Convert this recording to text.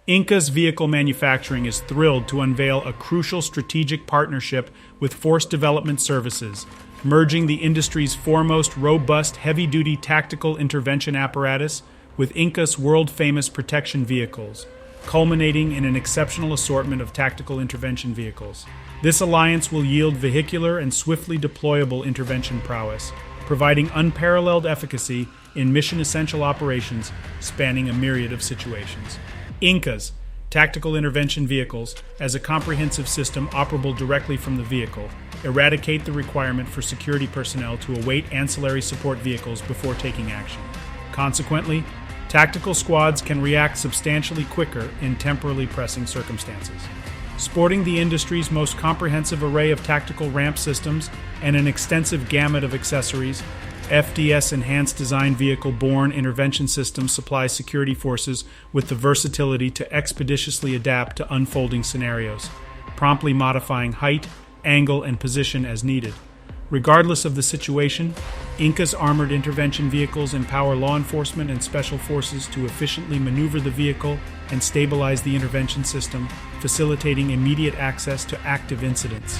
INKAS Vehicle Manufacturing is thrilled to unveil a crucial strategic partnership with Force Development Services, merging the industry's foremost robust heavy-duty tactical intervention apparatus with INKAS world-famous protection vehicles, culminating in an exceptional assortment of tactical intervention vehicles. This alliance will yield vehicular and swiftly deployable intervention prowess, providing unparalleled efficacy in mission-essential operations spanning a myriad of situations. INKAS Tactical Intervention Vehicles, as a comprehensive system operable directly from the vehicle, eradicate the requirement for security personnel to await ancillary support vehicles before taking action. Consequently, tactical squads can react substantially quicker in temporally pressing circumstances. Sporting the industry's most comprehensive array of tactical ramp systems and an extensive gamut of accessories, FDS Enhanced Design Vehicle-borne intervention systems supply security forces with the versatility to expeditiously adapt to unfolding scenarios, promptly modifying height, angle, and position as needed. Regardless of the situation, INKAS armored intervention vehicles empower law enforcement and special forces to efficiently maneuver the vehicle and stabilize the intervention system, facilitating immediate access to active incidents.